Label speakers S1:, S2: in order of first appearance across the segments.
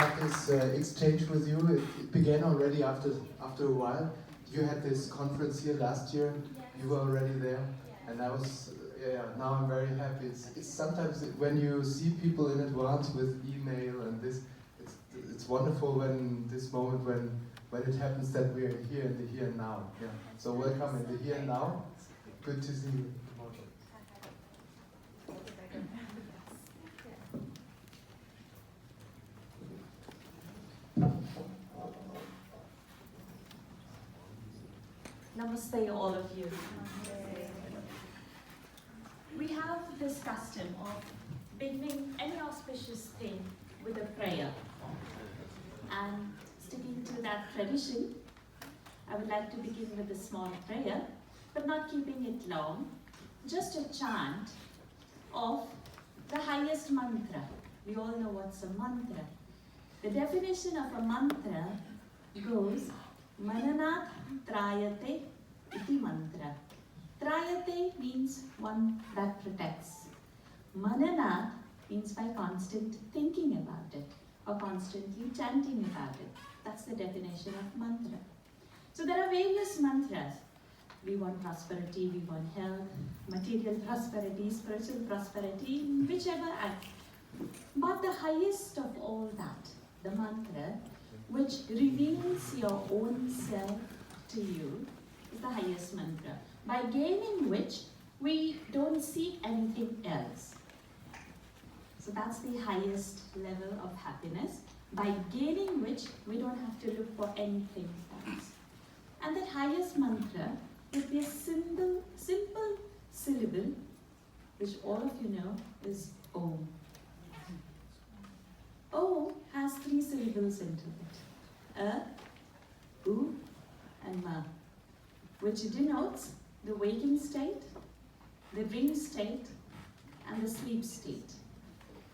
S1: have this exchange with you. It began already after a while. You had this conference here last year. You were already there, and I was. Now I'm very happy. It's sometimes when you see people in advance with email and this, it's wonderful when this moment when it happens that we are here in the here and now. Yeah. So welcome in the here and now. Good to see you.
S2: Namaste, all of you. We have this custom of beginning any auspicious thing with a prayer. And sticking to that tradition, I would like to begin with a small prayer, but not keeping it long, just a chant of the highest mantra. We all know what's a mantra. The definition of a mantra goes, Mananat Trayate iti mantra. Trayate means one that protects. Mananat means by constant thinking about it or constantly chanting about it. That's the definition of mantra. So there are various mantras. We want prosperity, we want health, material prosperity, spiritual prosperity, whichever act. But the highest of all that, the mantra, which reveals your own self to you, is the highest mantra, by gaining which we don't seek anything else. So that's the highest level of happiness, by gaining which we don't have to look for anything else. And that highest mantra would be a simple syllable, which all of you know is Om. Om has 3 syllables into it. A, U, and Ma, which denotes the waking state, the dream state, and the sleep state.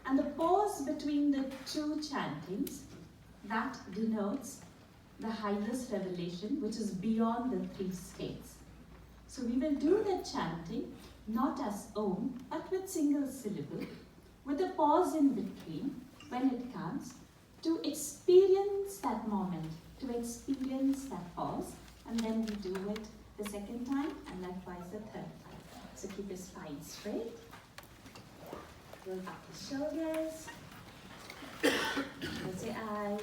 S2: And the pause between the 2 chantings, that denotes the highest revelation, which is beyond the 3 states. So we will do the chanting not as Om, but with single syllable, with a pause in between when it comes, to experience that moment, to experience that pause, and then we do it the second time and likewise the third time. So keep your spine straight, roll back the shoulders, close your eyes.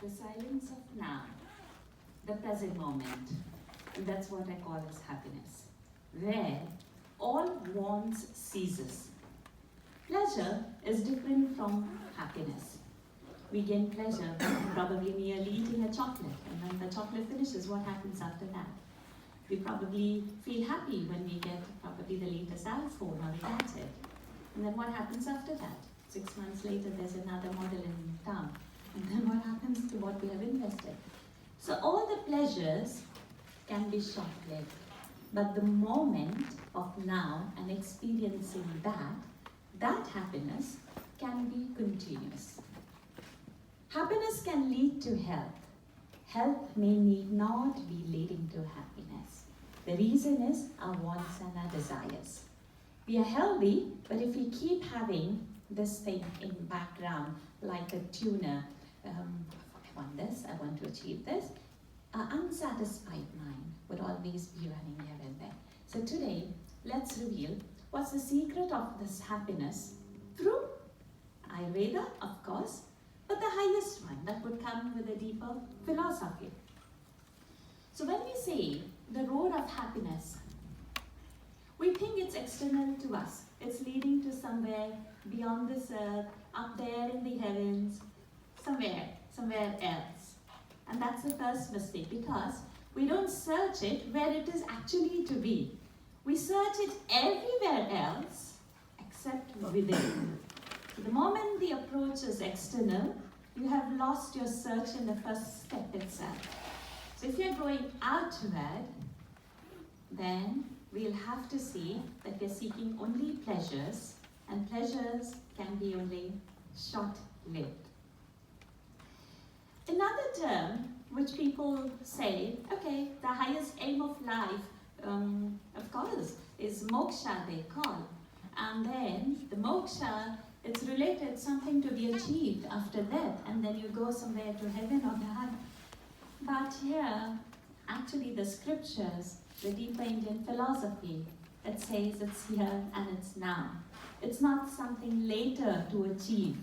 S2: The silence of now, the present moment, and that's what I call as happiness, where all wants ceases. Pleasure is different from happiness. We gain pleasure probably merely eating a chocolate, and when the chocolate finishes, what happens after that? We probably feel happy when we get probably the latest iPhone or a gadget. And then what happens after that? 6 months later, there's another model in town. And then what happens to what we have invested? So all the pleasures can be short-lived, but the moment of now and experiencing that happiness can be continuous. Happiness can lead to health. Health may need not be leading to happiness. The reason is our wants and our desires. We are healthy, but if we keep having this thing in background, like a tuner, I want this, I want to achieve this, our unsatisfied mind would always be running here and there. So today, let's reveal what's the secret of this happiness through Ayurveda, of course, but the highest one that would come with a deeper philosophy. So when we say the road of happiness. We think it's external to us. It's leading to somewhere beyond this earth, up there in the heavens, somewhere else. And that's the first mistake, because we don't search it where it is actually to be. We search it everywhere else except within. So the moment the approach is external, you have lost your search in the first step itself. So if you're going outward, then we'll have to see that we're seeking only pleasures, and pleasures can be only short-lived. Another term which people say, okay, the highest aim of life, of course, is moksha, they call. And then the moksha, it's related something to be achieved after death, and then you go somewhere to heaven or God. But here, actually the scriptures, the deeper Indian philosophy, it says it's here and it's now. It's not something later to achieve.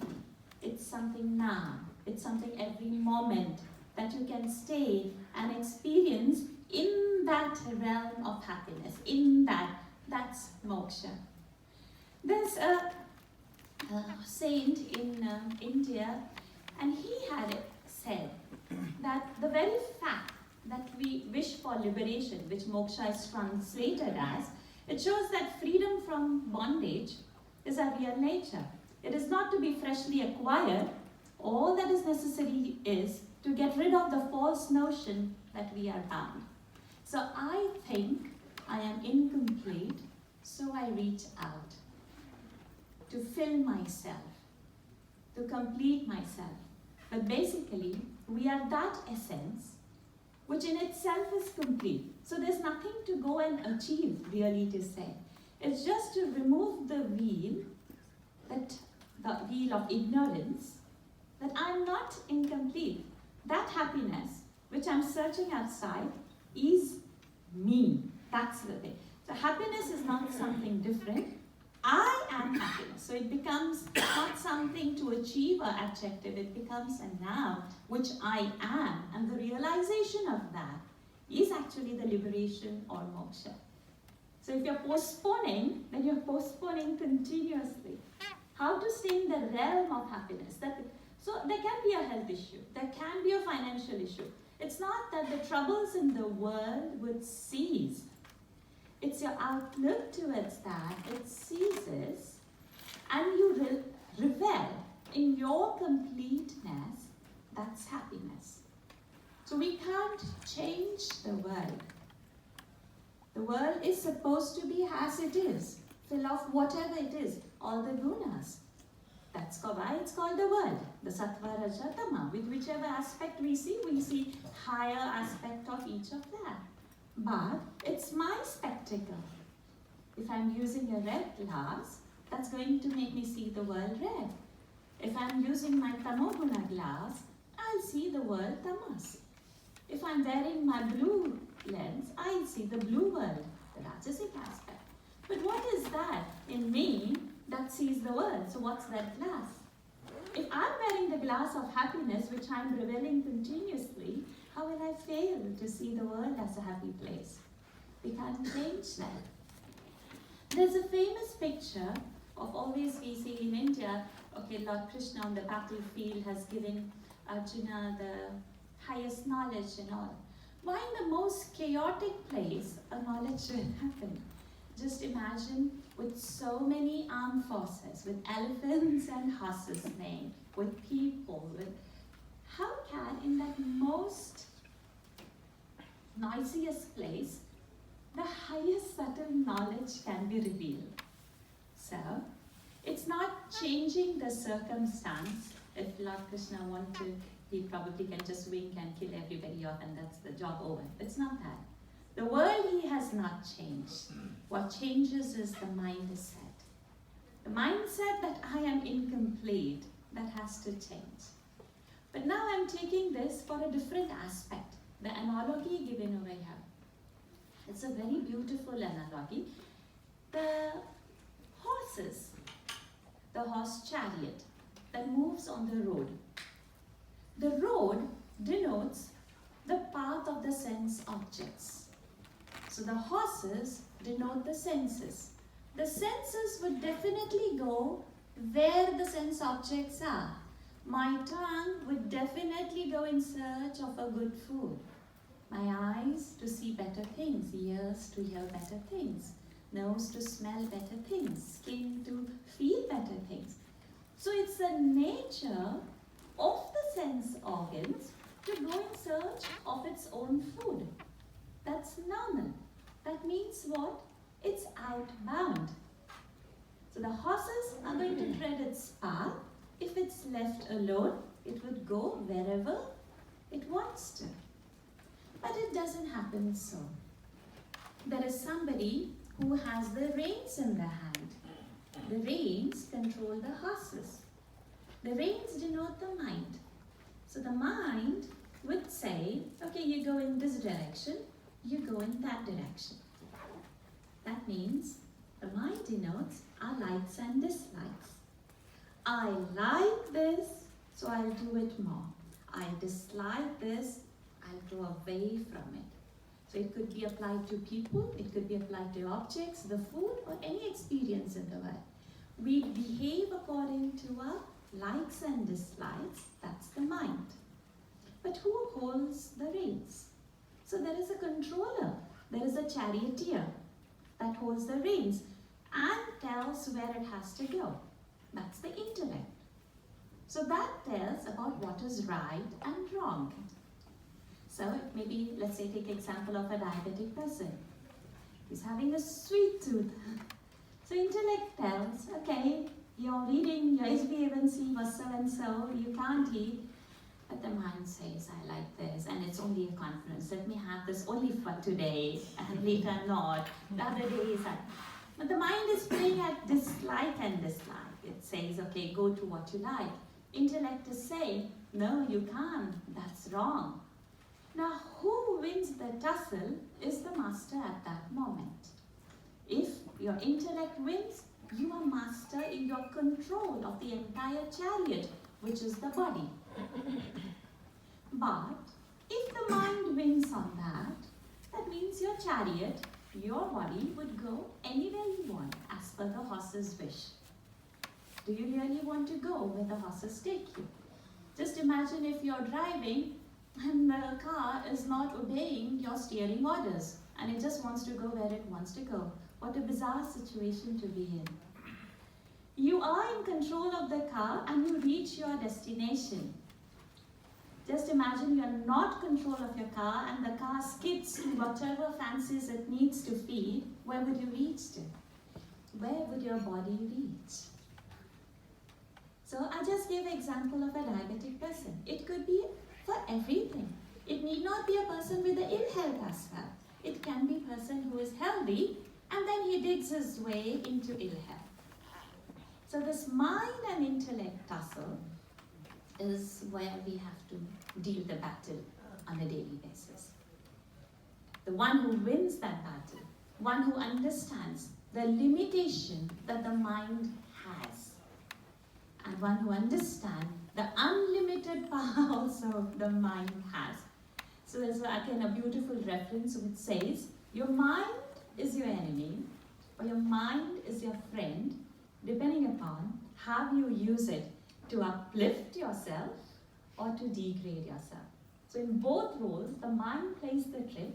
S2: It's something now. It's something every moment that you can stay and experience in that realm of happiness. That's moksha. There's a saint in India, and he had said that the very fact that we wish for liberation, which moksha is translated as, it shows that freedom from bondage is our real nature. It is not to be freshly acquired. All that is necessary is to get rid of the false notion that we are bound. So I think I am incomplete, so I reach out to fill myself, to complete myself. But basically, we are that essence which in itself is complete. So there's nothing to go and achieve, really, to say. It's just to remove the wheel of ignorance, that I'm not incomplete. That happiness which I'm searching outside is me. That's the thing. So happiness is not something different. I am happiness. So it becomes not something to achieve or adjective. It becomes a now, which I am. And the realization of that is actually the liberation or moksha. So if you're postponing, then you're postponing continuously. How to stay in the realm of happiness? So there can be a health issue. There can be a financial issue. It's not that the troubles in the world would cease. It's your outlook towards that. It ceases, and you revel in your completeness. That's happiness. So we can't change the world. The world is supposed to be as it is, full of whatever it is, all the gunas. That's why it's called the world, the sattva, raja, tama. With whichever aspect we see higher aspect of each of that. But it's my spectacle. If I'm using a red glass, that's going to make me see the world red. If I'm using my tamoguna glass, I'll see the world tamas. If I'm wearing my blue lens, I'll see the blue world, the rajasic aspect. But what is that in me that sees the world? So what's that glass? If I'm wearing the glass of happiness, which I'm reveling continuously, how will I fail to see the world as a happy place? We can't change that. There's a famous picture of, always we see in India, okay, Lord Krishna on the battlefield has given Arjuna the highest knowledge and all. Why in the most chaotic place a knowledge will happen? Just imagine with so many armed forces, with elephants and horses neighing, with people, how can in that most noisiest place, the highest subtle knowledge can be revealed? So, it's not changing the circumstance. If Lord Krishna wanted to, he probably can just wink and kill everybody off and that's the job over. It's not that. The world he has not changed. What changes is the mindset. The mindset that I am incomplete, that has to change. But now I'm taking this for a different aspect. The analogy given over here. It's a very beautiful analogy. The horses, the horse chariot that moves on the road. The road denotes the path of the sense objects. So the horses denote the senses. The senses would definitely go where the sense objects are. My tongue would definitely go in search of a good food. My eyes to see better things, ears to hear better things, nose to smell better things, skin to feel better things. So it's the nature of the sense organs to go in search of its own food. That's normal. That means what? It's outbound. So the horses are going to tread its path. If it's left alone, it would go wherever it wants to. But it doesn't happen so. There is somebody who has the reins in their hand. The reins control the horses. The reins denote the mind. So the mind would say, okay, you go in this direction, you go in that direction. That means the mind denotes our likes and dislikes. I like this, so I'll do it more. I dislike this, I'll draw away from it. So it could be applied to people, it could be applied to objects, the food, or any experience in the world. We behave according to our likes and dislikes, that's the mind. But who holds the reins? So there is a controller, there is a charioteer that holds the reins and tells where it has to go. That's the intellect. So that tells about what is right and wrong. So maybe, let's say, take example of a diabetic person. He's having a sweet tooth. So intellect tells, okay, you're reading your HbA1c was so and so, you can't eat. But the mind says, I like this, and it's only a conference. Let me have this only for today, and later not. The other day is but the mind is playing at dislike and dislike. It says, okay, go to what you like. Intellect is saying, no, you can't. That's wrong. Now, who wins the tussle is the master at that moment. If your intellect wins, you are master in your control of the entire chariot, which is the body. But if the mind wins on that, that means your chariot, your body would go anywhere you want as per the horse's wish. Do you really want to go where the horses take you? Just imagine if you're driving and the car is not obeying your steering orders and it just wants to go where it wants to go. What a bizarre situation to be in. You are in control of the car and you reach your destination. Just imagine you're not control of your car and the car skids to whatever fancies it needs to feed. Where would you reach to? Where would your body reach? So I just gave an example of a diabetic person. It could be for everything. It need not be a person with the ill health as well. It can be a person who is healthy and then he digs his way into ill health. So this mind and intellect tussle is where we have to deal the battle on a daily basis. The one who wins that battle, one who understands the limitation that the mind has, and one who understands the unlimited power also the mind has. So there's again a beautiful reference which says, your mind is your enemy, or your mind is your friend, depending upon how you use it to uplift yourself or to degrade yourself. So in both roles, the mind plays the trick,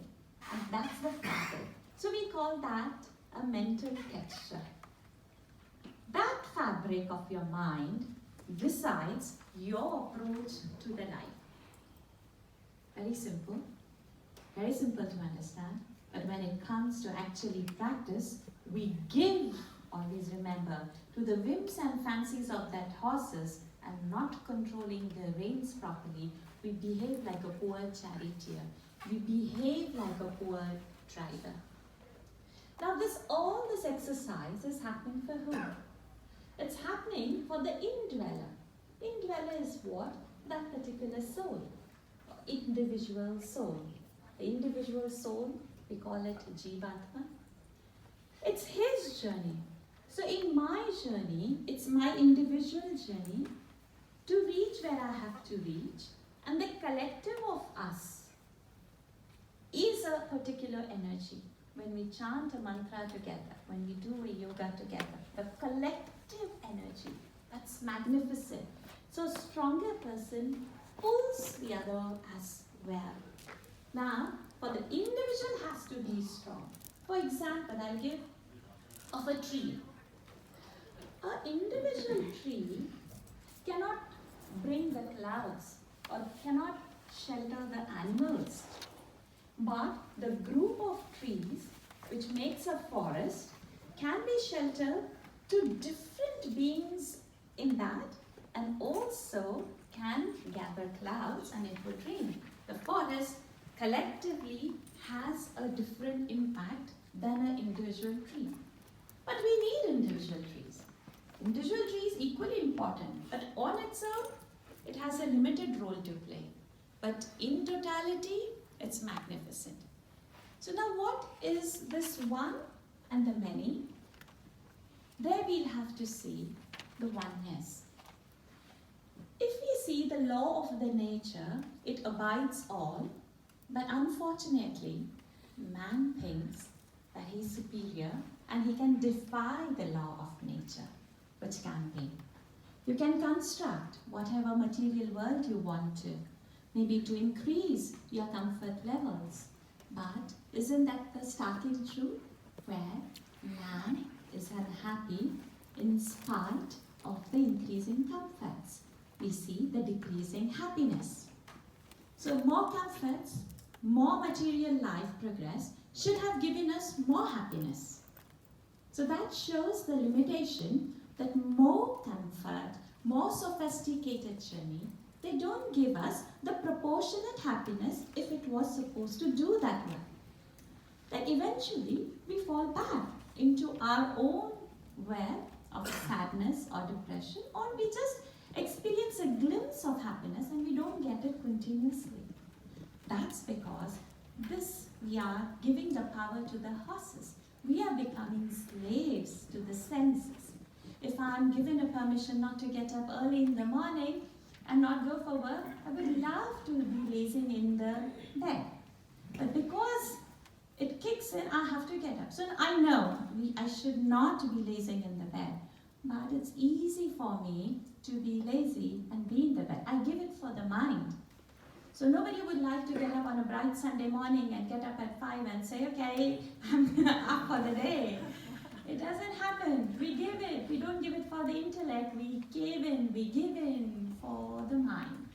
S2: and that's the fabric. So we call that a mental texture. That fabric of your mind decides your approach to the life. Very simple to understand, but when it comes to actually practice, we give, always remember, to the whims and fancies of that horses and not controlling the reins properly. We behave like a poor charioteer. We behave like a poor driver. Now all this exercise is happening for whom? It's happening for the indweller. Indweller is what? That particular soul, individual soul. The individual soul, we call it Jivatma. It's his journey. So in my journey, it's my individual journey to reach where I have to reach, and the collective of us is a particular energy. when we chant a mantra together, when we do a yoga together, the collective energy, that's magnificent. So a stronger person pulls the other as well. Now, for the individual has to be strong. For example, I'll give of a tree. An individual tree cannot bring the clouds or cannot shelter the animals. But the group of trees which makes a forest can be shelter to different beings in that, and also can gather clouds and it would rain. The forest collectively has a different impact than an individual tree. But we need individual trees. Individual trees equally important, but on its own, it has a limited role to play. But in totality, it's magnificent. So now what is this one and the many? There we'll have to see the oneness. If we see the law of the nature, it abides all, but unfortunately, man thinks that he's superior and he can defy the law of nature, which can be. You can construct whatever material world you want to, maybe to increase your comfort levels. But isn't that the starting truth? Where man is unhappy in spite of the increasing comforts. We see the decreasing happiness. So more comforts, more material life progress should have given us more happiness. So that shows the limitation that more comfort, more sophisticated journey, they don't give us the proportionate happiness if it was supposed to do that way. Then eventually we fall back into our own web of sadness or depression, or we just experience a glimpse of happiness and we don't get it continuously. That's because we are giving the power to the horses. We are becoming slaves to the senses. If I'm given a permission not to get up early in the morning and not go for work, I would love to be lazing in the bed. But because it kicks in, I have to get up. So I know I should not be lazing in the bed. But it's easy for me to be lazy and be in the bed. I give it for the mind. So nobody would like to get up on a bright Sunday morning and get up at 5 and say, okay, I'm up for the day. It doesn't happen. We give it. We don't give it for the intellect. We give in for the mind.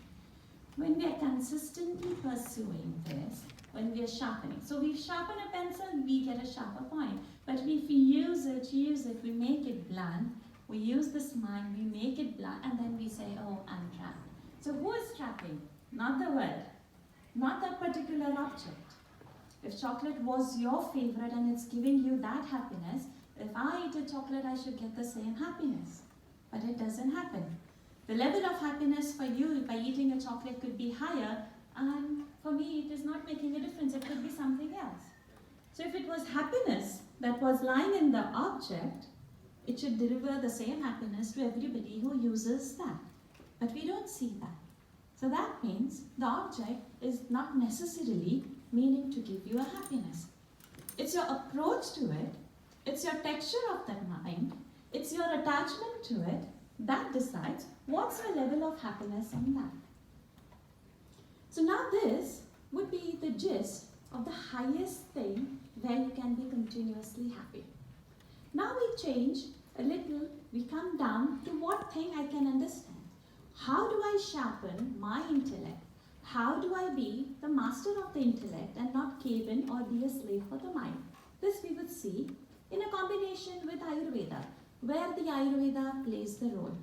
S2: When we are consistently pursuing this, when we are sharpening. So we sharpen a pencil, we get a sharper point. But if we use it, we make it blunt. We use this mind, we make it blunt, and then we say, oh, I'm trapped. So who is trapping? Not the world, not that particular object. If chocolate was your favorite and it's giving you that happiness, if I eat a chocolate, I should get the same happiness. But it doesn't happen. The level of happiness for you by eating a chocolate could be higher, and for me, it is not making a difference. It could be something else. So if it was happiness that was lying in the object, it should deliver the same happiness to everybody who uses that. But we don't see that. So that means the object is not necessarily meaning to give you a happiness. It's your approach to it, it's your texture of that mind, it's your attachment to it that decides what's your level of happiness on that. So now this would be the gist of the highest thing where you can be continuously happy. Now we change a little, we come down to what thing I can understand. How do I sharpen my intellect? How do I be the master of the intellect and not cave in or be a slave for the mind? This we would see in a combination with Ayurveda, where the Ayurveda plays the role.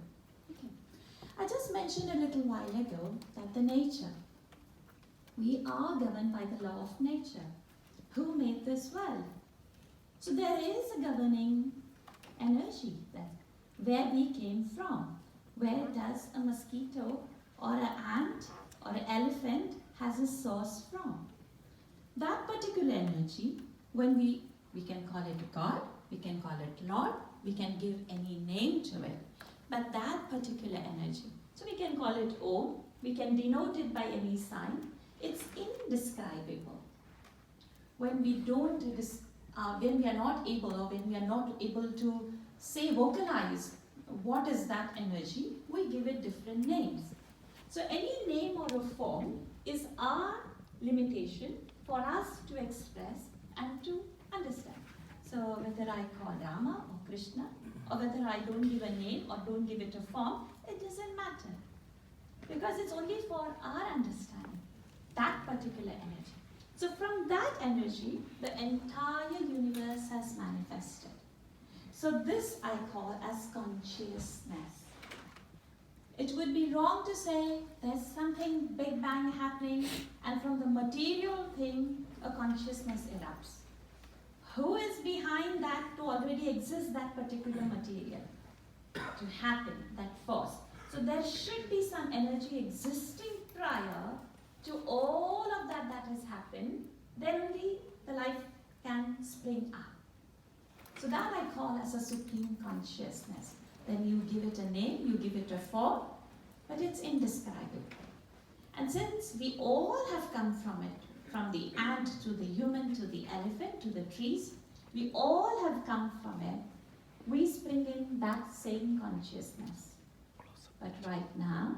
S2: Okay. I just mentioned a little while ago that the nature, we are governed by the law of nature. Who made this world? So there is a governing energy there, where we came from. Where does a mosquito or an ant or an elephant has a source from? That particular energy, when we can call it God, we can call it Lord, we can give any name to it. But that particular energy, so we can call it Om, we can denote it by any sign, it's indescribable. When we don't
S3: when we are not able, or when we are not able to say, vocalize what is that energy, we give it different names. So any name or a form is our limitation for us to express and to understand. So whether I call Rama or Krishna, or whether I don't give a name or don't give it a form, it doesn't matter. Because it's only for our understanding, that particular energy. So from that energy, the entire universe has manifested. So this I call as consciousness. It would be wrong to say there's something big bang happening and from the material thing a consciousness erupts. Who is behind that to already exist that particular material? To happen, that force. So there should be some energy existing prior to all of that that has happened, then only the life can spring up. So that I call as a supreme consciousness. Then you give it a name, you give it a form, but it's indescribable. And since we all have come from it, from the ant to the human to the elephant to the trees, we all have come from it, we spring in that same consciousness. But right now,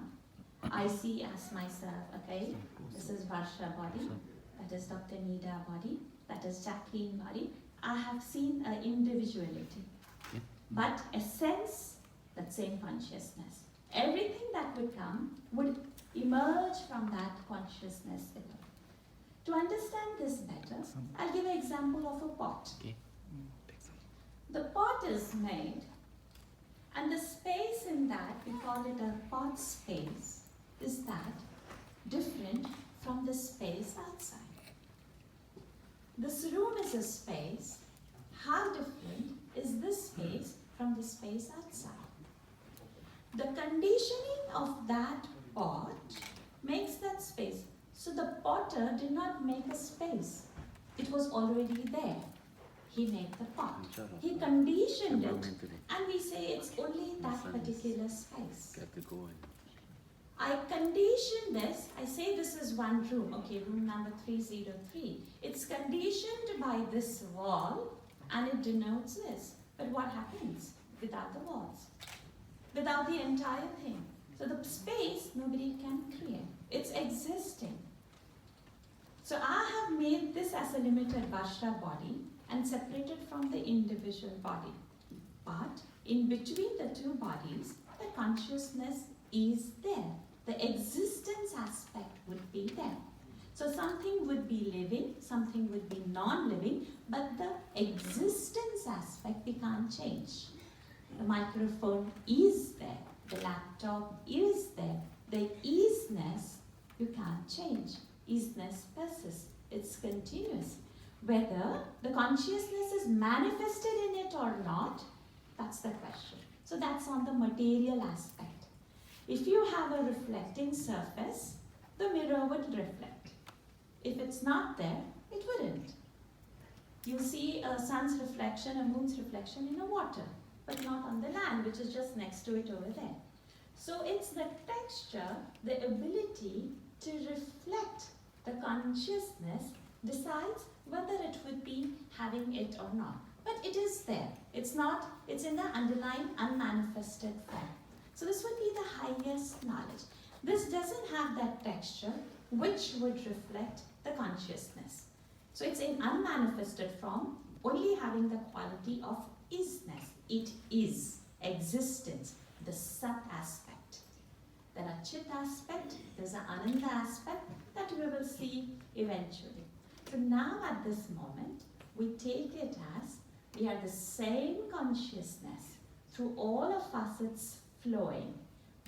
S3: I see as myself, okay, this is Varsha body, that is Dr. Nida body, that is Jacqueline body. I have seen an individuality, but a sense, that same consciousness. Everything that would come would emerge from that consciousness. To understand this better, I'll give an example of a pot. The pot is made, and the space in that, we call it a pot space, is that different from the space outside. This room is a space. How different is this space from the space outside? The conditioning of that pot makes that space. So the potter did not make a space. It was already there. He made the pot. He conditioned it, and we say it's only that particular space. I condition this, I say this is one room, okay, room number 303. It's conditioned by this wall, and it denotes this. But what happens without the walls? Without the entire thing? So the space, nobody can create. It's existing. So I have made this as a limited Vajra body and separated from the individual body. But in between the two bodies, the consciousness is there. The existence aspect would be there. So something would be living, something would be non-living, but the existence aspect we can't change. The microphone is there, the laptop is there. The isness you can't change. Isness persists, it's continuous. Whether the consciousness is manifested in it or not, that's the question. So that's on the material aspect. If you have a reflecting surface, the mirror would reflect. If it's not there, it wouldn't. You see a sun's reflection, a moon's reflection in the water, but not on the land, which is just next to it over there. So it's the texture, the ability to reflect the consciousness decides whether it would be having it or not. But it is there. It's not, it's in the underlying unmanifested form. So this would be the highest knowledge. This doesn't have that texture which would reflect the consciousness. So it's in unmanifested form, only having the quality of isness. It is existence, the Sat aspect. There are Chit aspect, there's an Ananda aspect that we will see eventually. So now at this moment, we take it as we are the same consciousness through all of us, it's flowing.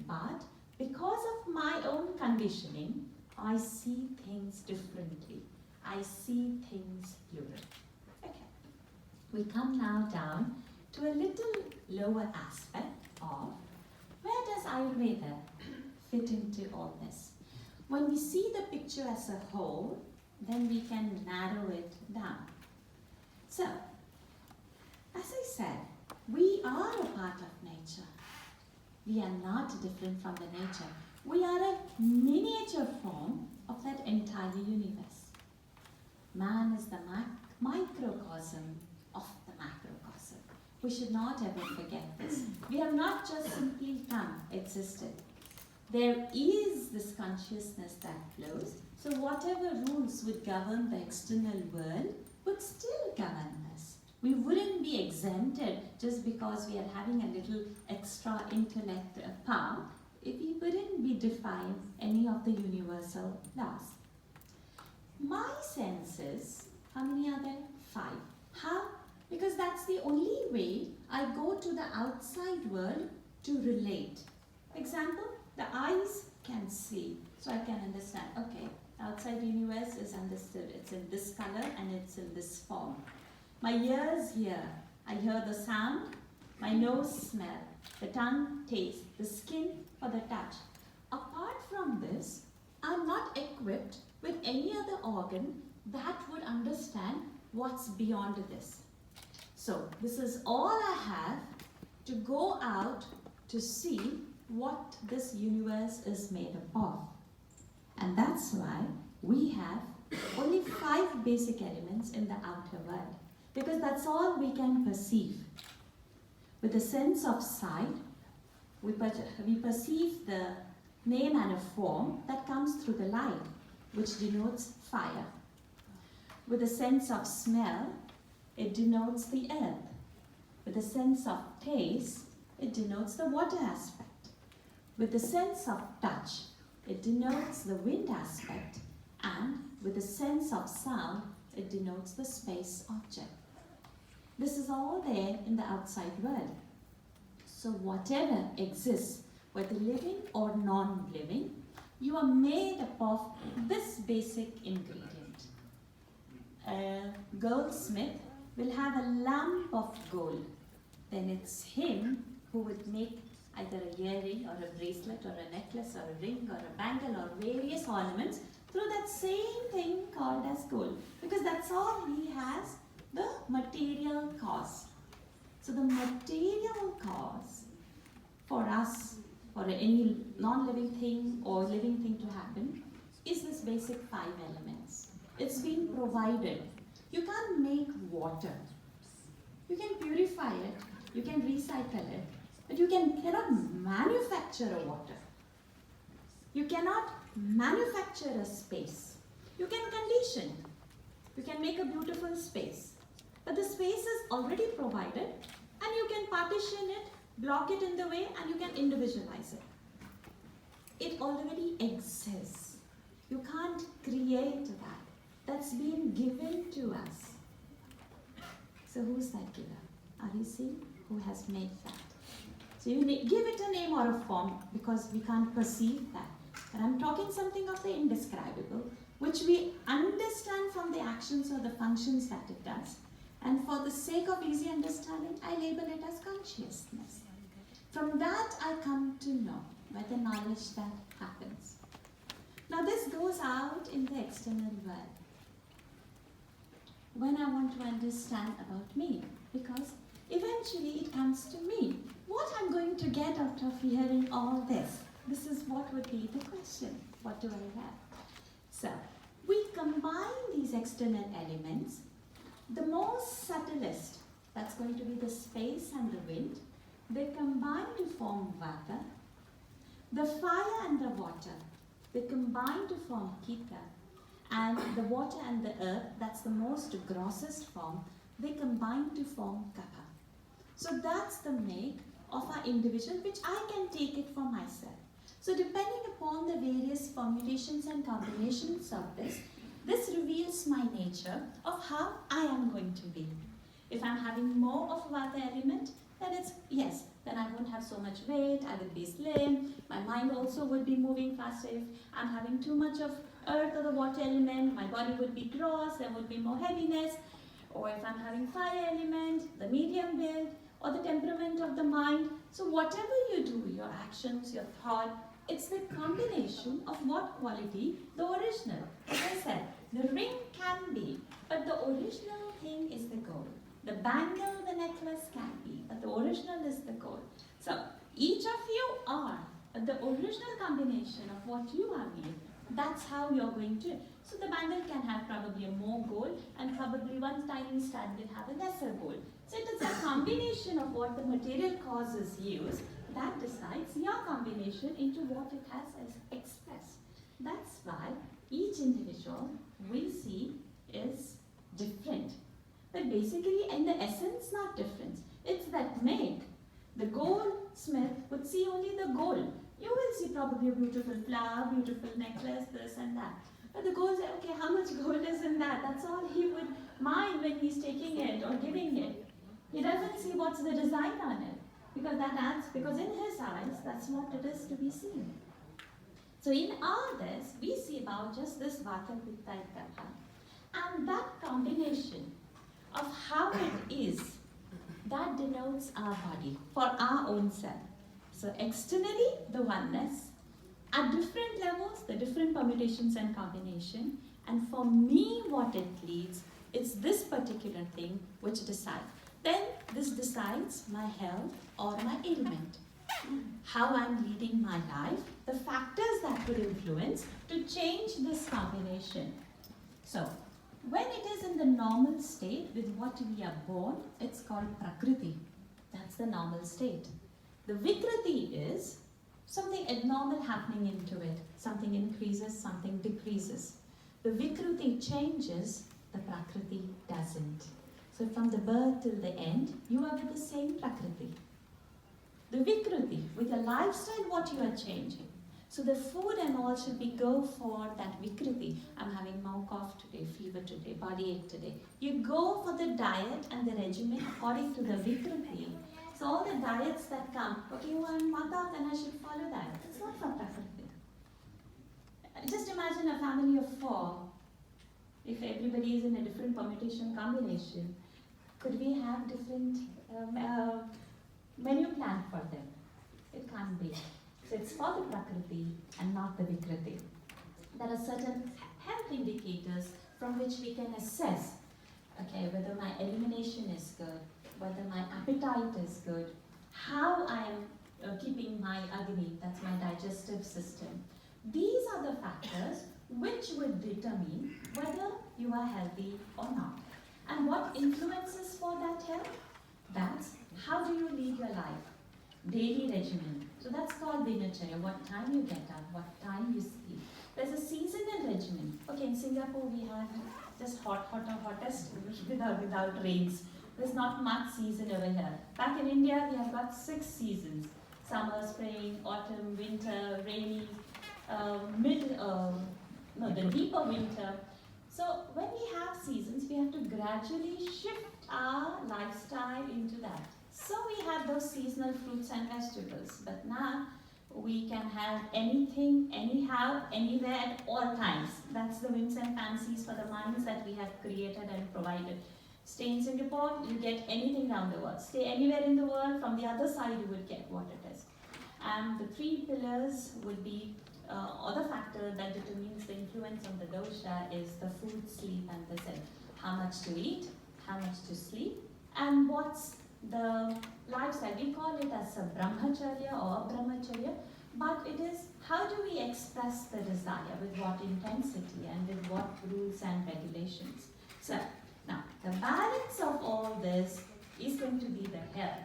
S3: But because of my own conditioning, I see things differently. I see things plural. Okay. We come now down to a little lower aspect of where does Ayurveda fit into all this? When we see the picture as a whole, then we can narrow it down. So, as I said, we are a part of nature. We are not different from the nature. We are a miniature form of that entire universe. Man is the microcosm of the macrocosm. We should not ever forget this. We have not just simply come, existed. There is this consciousness that flows, so whatever rules would govern the external world would still govern us. We wouldn't be exempted just because we are having a little extra intellect power. We wouldn't be defying any of the universal laws. My senses, how many are there? 5. How? Because that's the only way I go to the outside world to relate. Example, the eyes can see, so I can understand, okay, outside universe is understood. It's in this color and it's in this form. My ears hear. I hear the sound. My nose smell. The tongue taste. The skin for the touch. Apart from this, I'm not equipped with any other organ that would understand what's beyond this. So this is all I have to go out to see what this universe is made up of. And that's why we have only 5 basic elements in the outer world, because that's all we can perceive. With the sense of sight, we perceive the name and a form that comes through the light, which denotes fire. With the sense of smell, it denotes the earth. With the sense of taste, it denotes the water aspect. With the sense of touch, it denotes the wind aspect. And with the sense of sound, it denotes the space object. This is all there in the outside world. So whatever exists, whether living or non-living, you are made up of this basic ingredient. A goldsmith will have a lump of gold. Then it's him who would make either a earring or a bracelet or a necklace or a ring or a bangle or various ornaments through that same thing called as gold. Because that's all he has, the material cause. So the material cause for us, for any non-living thing or living thing to happen, is this basic 5 elements. It's been provided. You can't make water. You can purify it, you can recycle it, but you cannot manufacture a water. You cannot manufacture a space. You can condition. You can make a beautiful space. But the space is already provided and you can partition it, block it in the way, and you can individualize it. It already exists. You can't create that. That's been given to us. So who's that giver? Are you seeing who has made that? So you give it a name or a form because we can't perceive that. But I'm talking something of the indescribable, which we understand from the actions or the functions that it does. And for the sake of easy understanding, I label it as consciousness. From that I come to know by the knowledge that happens. Now this goes out in the external world. When I want to understand about me, because eventually it comes to me. What I'm going to get out of hearing all this? This is what would be the question. What do I have? So, we combine these external elements. The most subtlest, that's going to be the space and the wind, they combine to form vata. The fire and the water, they combine to form pitta. And the water and the earth, that's the most grossest form, they combine to form kapha. So that's the make of our individual, which I can take it for myself. So depending upon the various permutations and combinations of this reveals my nature of how I am going to be. If I'm having more of vata element, then it's, yes, then I won't have so much weight, I will be slim, my mind also would be moving faster. If I'm having too much of earth or the water element, my body would be gross, there would be more heaviness. Or if I'm having fire element, the medium build, or the temperament of the mind. So whatever you do, your actions, your thought, it's the combination of what quality, the original. As I said, the ring can be, but the original thing is the gold. The bangle, the necklace can be, but the original is the gold. So each of you are, but the original combination of what you are made
S2: That's how you're going to. So the bangle can have probably a more gold, and probably one tiny stud will have a lesser gold. So it is a combination of what the material causes use that decides your combination into what it has as expressed. That's why each individual we see is different. But basically, in the essence, not different. It's that make. The goldsmith would see only the gold. You will see probably a beautiful flower, beautiful necklace, this and that. But the gold say, okay, how much gold is in that? That's all he would mind when he's taking it or giving it. He doesn't see what's the design on it. Because in his eyes, that's what it is to be seen. So in all this, we see about just this Vata, Pitta, and Kapha. And that combination of how it is, that denotes our body for our own self. So externally, the oneness. At different levels, the different permutations and combination. And for me, what it leads, it's this particular thing which decides. Then this decides my health or my ailment. How I'm leading my life, the factors that would influence to change this combination. So, when it is in the normal state with what we are born, it's called Prakriti. That's the normal state. The Vikriti is something abnormal happening into it. Something increases, something decreases. The Vikriti changes, the Prakriti doesn't. So from the birth till the end, you are with the same Prakriti. The Vikriti, with your lifestyle, what you are changing. So the food and all should be go for that Vikriti. I'm having mouth cough today, fever today, body ache today. You go for the diet and the regimen according to the Vikriti. So all the diets that come, okay, you want Mata, then I should follow that. It's not from Prakriti. Just imagine a family of 4. If everybody is in a different permutation combination, could we have different menu plan for them? It can't be. So it's for the Prakriti and not the Vikriti. There are certain health indicators from which we can assess, okay, whether my elimination is good, whether my appetite is good, how I am keeping my Agni, that's my digestive system. These are the factors which would determine whether you are healthy or not. And what influences for that health? That's how do you lead your life? Daily regimen. So that's called Dinacharya, what time you get up, what time you sleep. There's a seasonal regimen. Okay, in Singapore we have just hottest without rains. There's not much season over here. Back in India we have got 6 seasons. Summer, spring, autumn, winter, rainy, the deeper winter. So when we have seasons, we have to gradually shift our lifestyle into that. So we have those seasonal fruits and vegetables, but now we can have anything, anyhow, anywhere, at all times. That's the whims and fancies for the minds that we have created and provided. Stay in Singapore, you get anything around the world. Stay anywhere in the world, from the other side you would get what it is. And the 3 pillars would be, other factor that determines the influence on the dosha is the food, sleep and the zen. How much to eat, how much to sleep, and what's the lifestyle. We call it as a brahmacharya or brahmacharya, but it is how do we express the desire, with what intensity and with what rules and regulations. So now the balance of all this is going to be the health.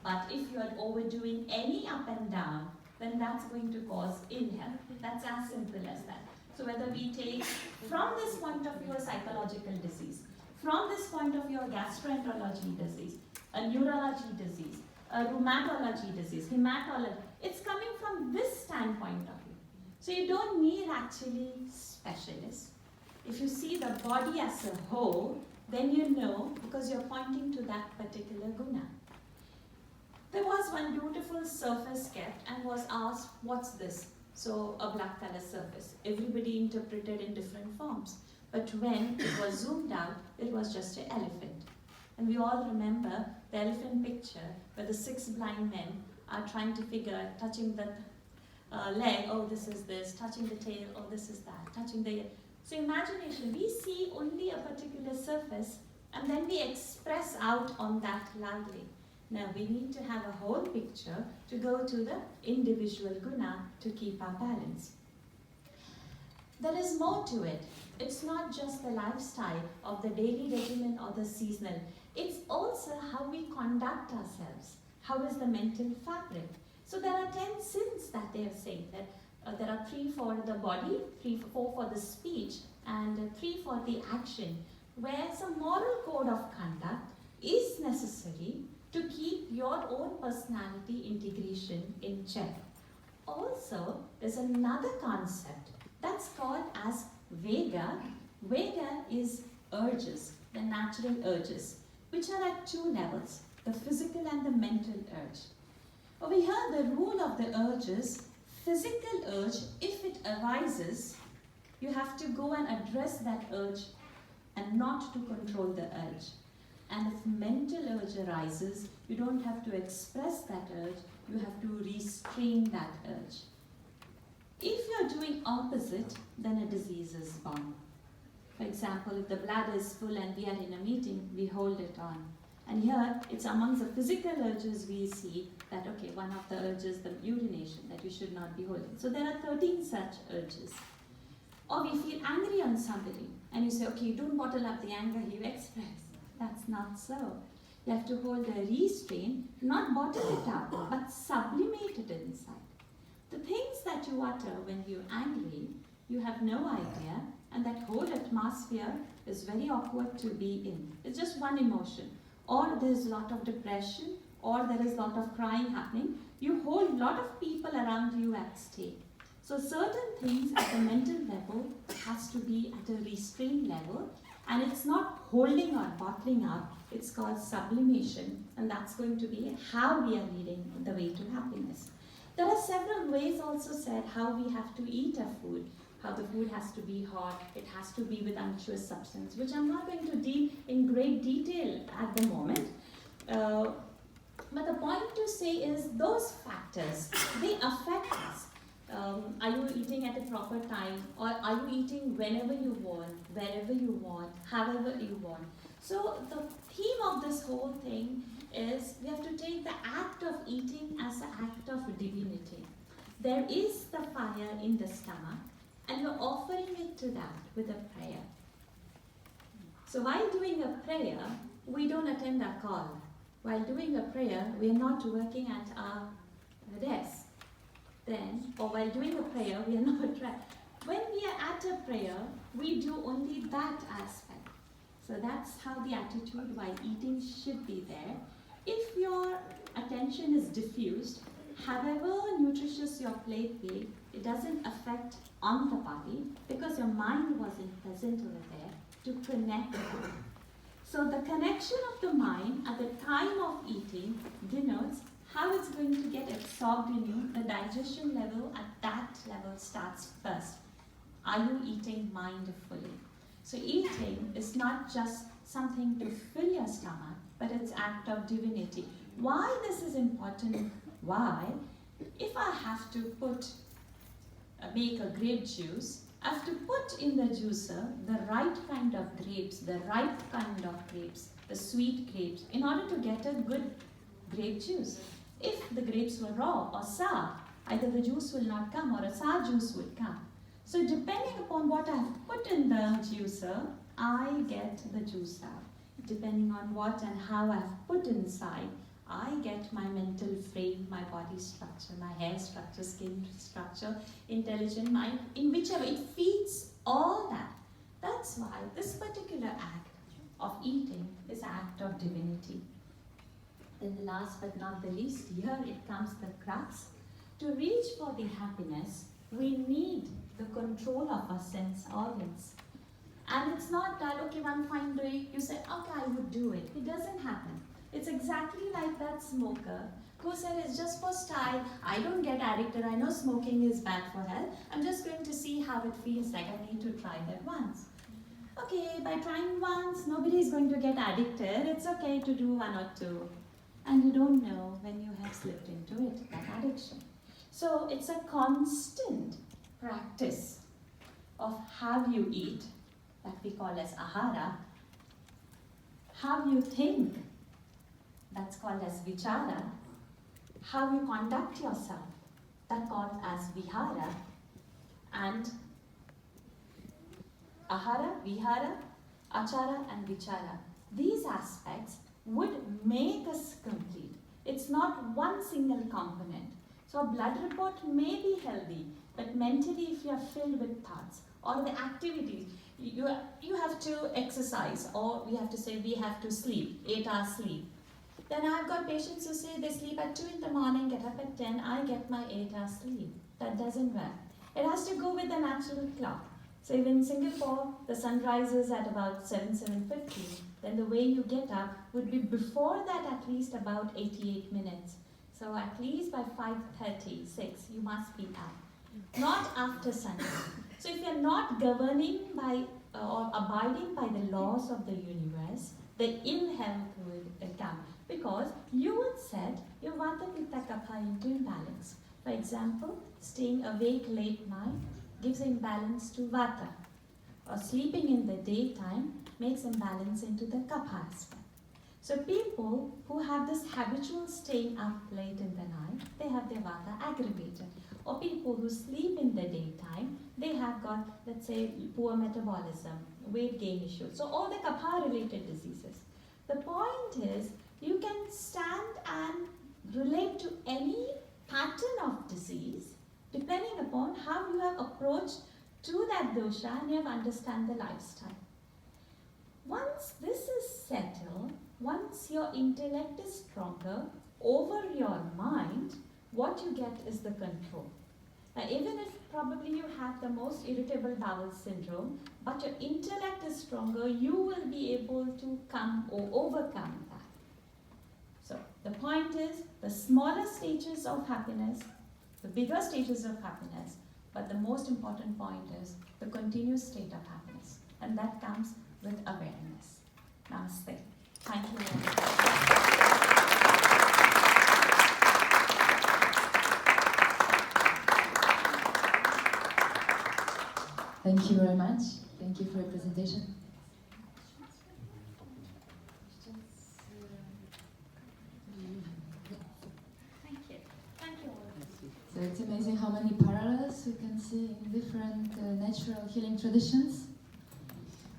S2: But if you are overdoing any up and down, then that's going to cause ill health. That's as simple as that. So whether we take from this point of view a psychological disease, from this point of view a gastroenterology disease, a neurology disease, a rheumatology disease, hematology, it's coming from this standpoint of view. So you don't need actually specialists. If you see the body as a whole, then you know, because you're pointing to that particular guna. There was one beautiful surface kept and was asked, what's this? So a black color surface. Everybody interpreted in different forms. But when it was zoomed out, it was just an elephant. And we all remember the elephant picture where the 6 blind men are trying to figure, touching the leg, oh this is this, touching the tail, oh this is that, touching the... So imagination, we see only a particular surface and then we express out on that loudly. Now we need to have a whole picture to go to the individual guna to keep our balance.
S3: There is more to it. It's not just the lifestyle of the daily regimen or the seasonal. It's also how we conduct ourselves. How is the mental fabric? So there are 10 sins that they are saying. That there are 3 for the body, 4 for the speech, and 3 for the action, where some moral code of conduct is necessary to keep your own personality integration in check. Also, there's another concept that's called as Vega. Vega is urges, the natural urges, which are at 2 levels, the physical and the mental urge. Over here, the rule of the urges, physical urge, if it arises, you have to go and address that urge and not to control the urge. And if mental urge arises, you don't have to express that urge, you have to restrain that urge. If you're doing opposite, then a disease is born. For example, if the bladder is full and we are in a meeting, we hold it on. And here, it's amongst the physical urges we see that, okay, one of the urges, the urination, that you should not be holding. So there are 13 such urges. Or we feel angry on somebody, and you say, okay, don't bottle up the anger you express. That's not so. You have to hold a restraint, not bottle it up, but sublimate it inside. The things that you utter when you're angry, you have no idea, and that whole atmosphere is very awkward to be in. It's just one emotion. Or there's a lot of depression, or there is a lot of crying happening. You hold a lot of people around you at stake. So certain things at the mental level has to be at a restrained level, and it's not holding or bottling up, it's called sublimation, and that's going to be how we are leading the way to happiness. There are several ways also said how we have to eat our food, how the food has to be hot, it has to be with unctuous substance, which I'm not going to deal in great detail at the moment. But the point to say is those factors, they affect us. Are you eating at a proper time, or are you eating whenever you want, wherever you want, however you want? So the theme of this whole thing is we have to take the act of eating as an act of divinity. There is the fire in the stomach, and you're offering it to that with a prayer. So while doing a prayer, we don't attend a call. While doing a prayer, we are not working at our desk. Then, or while doing a prayer, we are not when we are at a prayer, we do only that aspect. So that's how the attitude while eating should be there. If your attention is diffused, however nutritious your plate be, it doesn't affect on the body because your mind wasn't present over there to connect with it. So the connection of the mind at the time of eating denotes how it's going to get absorbed in you. The digestion level at that level starts first. Are you eating mindfully? So eating is not just something to fill your stomach, but it's act of divinity. Why this is important? Why? If I have to make a grape juice, I have to put in the juicer the right kind of grapes, the ripe kind of grapes, the sweet grapes, in order to get a good grape juice. If the grapes were raw or sour, either the juice will not come or a sour juice would come. So depending upon what I have put in the juicer, I get the juice out. Depending on what and how I have put inside, I get my mental frame, my body structure, my hair structure, skin structure, intelligent mind, in whichever it feeds all that. That's why this particular act of eating is an act of divinity. Then the last but not the least, here it comes the crux. To reach for the happiness, we need the control of our sense organs. And it's not that, okay, one fine day you say, okay, I would do it. It doesn't happen. It's exactly like that smoker who said it's just for style. I don't get addicted. I know smoking is bad for health. I'm just going to see how it feels like. I need to try that once. Okay, by trying once, nobody is going to get addicted. It's okay to do one or two. And you don't know when you have slipped into it, that addiction. So it's a constant practice of how you eat, that we call as ahara, how you think, that's called as vichara, how you conduct yourself, that's called as vihara, and ahara, vihara, achara and vichara. These aspects would make us complete. It's not one single component. So a blood report may be healthy, but mentally if you are filled with thoughts or the activities, you have to exercise, or we have to say we have to sleep, 8 hours sleep. Then I've got patients who say they sleep at 2 in the morning, get up at 10, I get my 8 hours sleep. That doesn't work. It has to go with the natural clock. So in Singapore, the sun rises at about 7:50. Then the way you get up would be before that at least about 88 minutes. So at least by 5:30, 6, you must be up. Not after sunrise. So if you're not governing by or abiding by the laws of the universe, the ill health would come. Because you would set your Vata Pitta Kapha into imbalance. For example, staying awake late night gives imbalance to Vata. Or sleeping in the daytime makes imbalance into the Kapha aspect. So people who have this habitual staying up late in the night, they have their Vata aggravated. Or people who sleep in the daytime, they have got, let's say, poor metabolism, weight gain issues. So all the Kapha related diseases. The point is, you can stand and relate to any pattern of disease depending upon how you have approached to that dosha and you have understand the lifestyle. Once this is settled, once your intellect is stronger over your mind, what you get is the control. Now, even if probably you have the most irritable bowel syndrome, but your intellect is stronger, you will be able to come or overcome that. So the point is, the smaller stages of happiness, the bigger stages of happiness, but the most important point is the continuous state of happiness. And that comes with awareness. Namaste. Thank you very much.
S4: Thank you very much. Thank you for your presentation.
S2: Thank you all.
S4: So it's amazing how many parallels we can see in different natural healing traditions.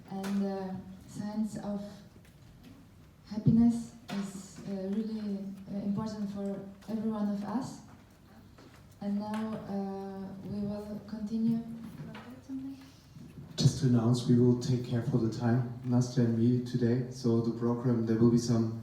S4: And sense of happiness is really important for every one of us. And now we will continue.
S1: Just to announce, we will take care for the time, Nastya and me today. So the program, there will be some